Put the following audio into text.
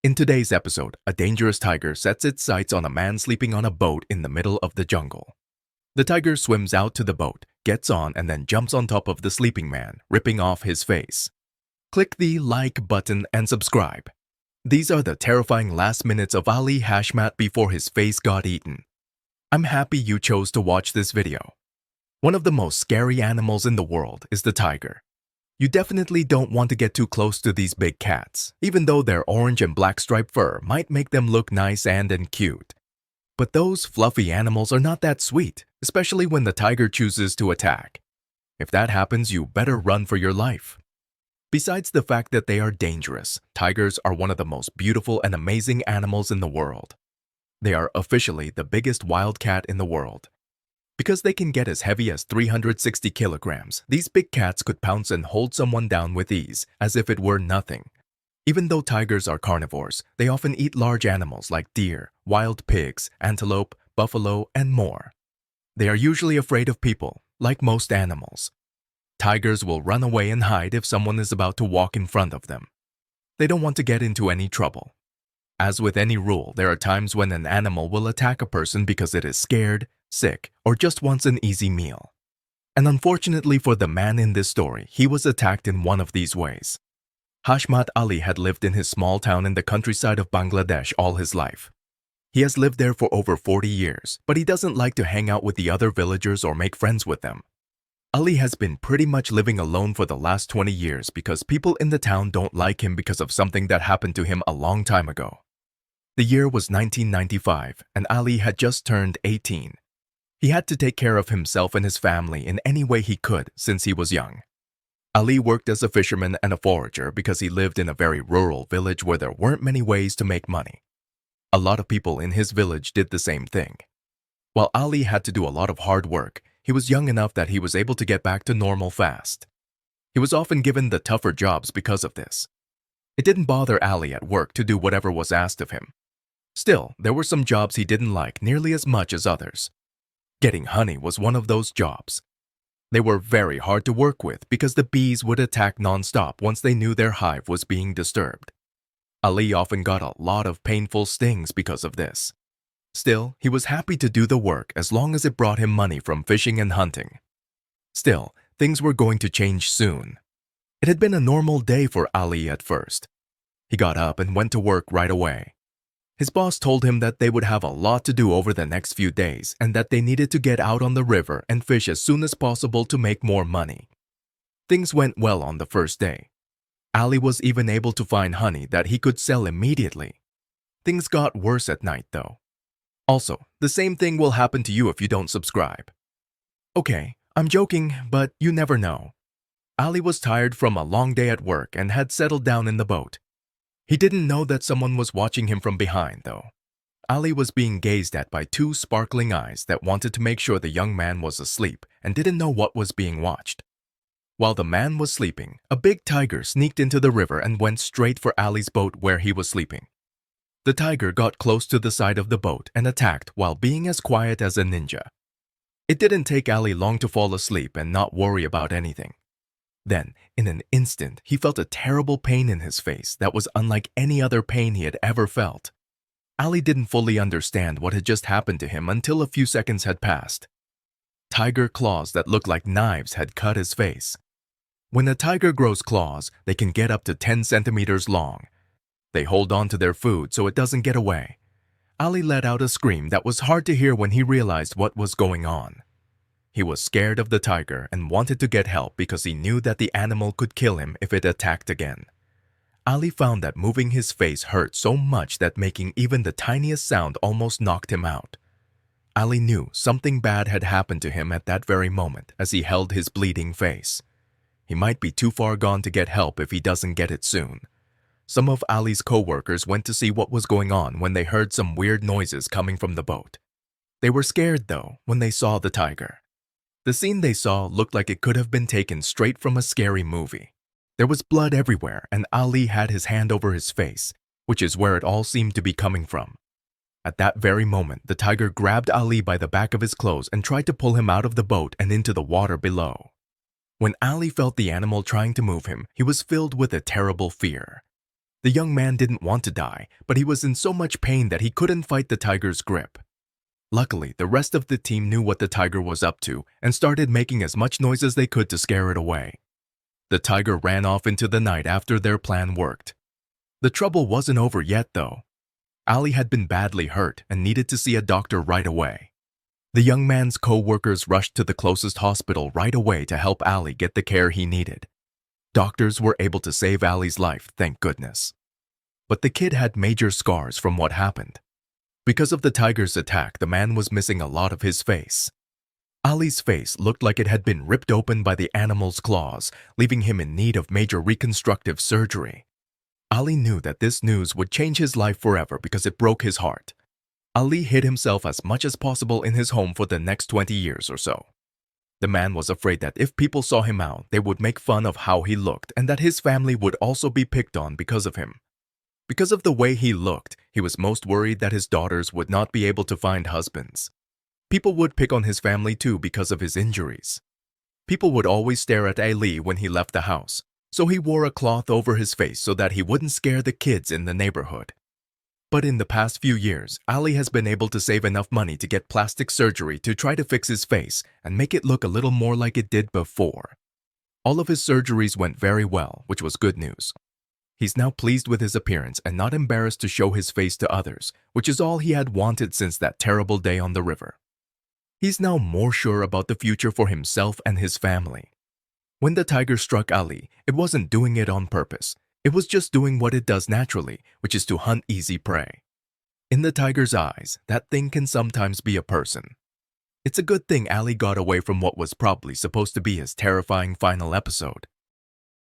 In today's episode, a dangerous tiger sets its sights on a man sleeping on a boat in the middle of the jungle. The tiger swims out to the boat, gets on, and then jumps on top of the sleeping man, ripping off his face. Click the like button and subscribe. These are the terrifying last minutes of Ali Hashmot before his face got eaten. I'm happy you chose to watch this video. One of the most scary animals in the world is the tiger. You definitely don't want to get too close to these big cats, even though their orange and black striped fur might make them look nice and cute. But those fluffy animals are not that sweet, especially when the tiger chooses to attack. If that happens, you better run for your life. Besides the fact that they are dangerous, tigers are one of the most beautiful and amazing animals in the world. They are officially the biggest wild cat in the world. Because they can get as heavy as 360 kilograms, these big cats could pounce and hold someone down with ease, as if it were nothing. Even though tigers are carnivores, they often eat large animals like deer, wild pigs, antelope, buffalo, and more. They are usually afraid of people, like most animals. Tigers will run away and hide if someone is about to walk in front of them. They don't want to get into any trouble. As with any rule, there are times when an animal will attack a person because it is scared, sick, or just wants an easy meal. And unfortunately for the man in this story, he was attacked in one of these ways. Hashmot Ali had lived in his small town in the countryside of Bangladesh all his life. He has lived there for over 40 years, but he doesn't like to hang out with the other villagers or make friends with them. Ali has been pretty much living alone for the last 20 years because people in the town don't like him because of something that happened to him a long time ago. The year was 1995, and Ali had just turned 18. He had to take care of himself and his family in any way he could since he was young. Ali worked as a fisherman and a forager because he lived in a very rural village where there weren't many ways to make money. A lot of people in his village did the same thing. While Ali had to do a lot of hard work, he was young enough that he was able to get back to normal fast. He was often given the tougher jobs because of this. It didn't bother Ali at work to do whatever was asked of him. Still, there were some jobs he didn't like nearly as much as others. Getting honey was one of those jobs. They were very hard to work with because the bees would attack non-stop once they knew their hive was being disturbed. Ali often got a lot of painful stings because of this. Still, he was happy to do the work as long as it brought him money from fishing and hunting. Still, things were going to change soon. It had been a normal day for Ali at first. He got up and went to work right away. His boss told him that they would have a lot to do over the next few days and that they needed to get out on the river and fish as soon as possible to make more money. Things went well on the first day. Ali was even able to find honey that he could sell immediately. Things got worse at night, though. Also, the same thing will happen to you if you don't subscribe. Okay, I'm joking, but you never know. Ali was tired from a long day at work and had settled down in the boat. He didn't know that someone was watching him from behind, though. Ali was being gazed at by two sparkling eyes that wanted to make sure the young man was asleep and didn't know what was being watched. While the man was sleeping, a big tiger sneaked into the river and went straight for Ali's boat where he was sleeping. The tiger got close to the side of the boat and attacked while being as quiet as a ninja. It didn't take Ali long to fall asleep and not worry about anything. Then, in an instant, he felt a terrible pain in his face that was unlike any other pain he had ever felt. Ali didn't fully understand what had just happened to him until a few seconds had passed. Tiger claws that looked like knives had cut his face. When a tiger grows claws, they can get up to 10 centimeters long. They hold on to their food so it doesn't get away. Ali let out a scream that was hard to hear when he realized what was going on. He was scared of the tiger and wanted to get help because he knew that the animal could kill him if it attacked again. Ali found that moving his face hurt so much that making even the tiniest sound almost knocked him out. Ali knew something bad had happened to him at that very moment as he held his bleeding face. He might be too far gone to get help if he doesn't get it soon. Some of Ali's co-workers went to see what was going on when they heard some weird noises coming from the boat. They were scared, though, when they saw the tiger. The scene they saw looked like it could have been taken straight from a scary movie. There was blood everywhere, and Ali had his hand over his face, which is where it all seemed to be coming from. At that very moment, the tiger grabbed Ali by the back of his clothes and tried to pull him out of the boat and into the water below. When Ali felt the animal trying to move him, he was filled with a terrible fear. The young man didn't want to die, but he was in so much pain that he couldn't fight the tiger's grip. Luckily, the rest of the team knew what the tiger was up to and started making as much noise as they could to scare it away. The tiger ran off into the night after their plan worked. The trouble wasn't over yet, though. Ali had been badly hurt and needed to see a doctor right away. The young man's co-workers rushed to the closest hospital right away to help Ali get the care he needed. Doctors were able to save Ali's life, thank goodness. But the kid had major scars from what happened. Because of the tiger's attack, the man was missing a lot of his face. Ali's face looked like it had been ripped open by the animal's claws, leaving him in need of major reconstructive surgery. Ali knew that this news would change his life forever because it broke his heart. Ali hid himself as much as possible in his home for the next 20 years or so. The man was afraid that if people saw him out, they would make fun of how he looked and that his family would also be picked on because of him. Because of the way he looked, he was most worried that his daughters would not be able to find husbands. People would pick on his family too because of his injuries. People would always stare at Ali when he left the house, so he wore a cloth over his face so that he wouldn't scare the kids in the neighborhood. But in the past few years, Ali has been able to save enough money to get plastic surgery to try to fix his face and make it look a little more like it did before. All of his surgeries went very well, which was good news. He's now pleased with his appearance and not embarrassed to show his face to others, which is all he had wanted since that terrible day on the river. He's now more sure about the future for himself and his family. When the tiger struck Ali, it wasn't doing it on purpose. It was just doing what it does naturally, which is to hunt easy prey. In the tiger's eyes, that thing can sometimes be a person. It's a good thing Ali got away from what was probably supposed to be his terrifying final episode.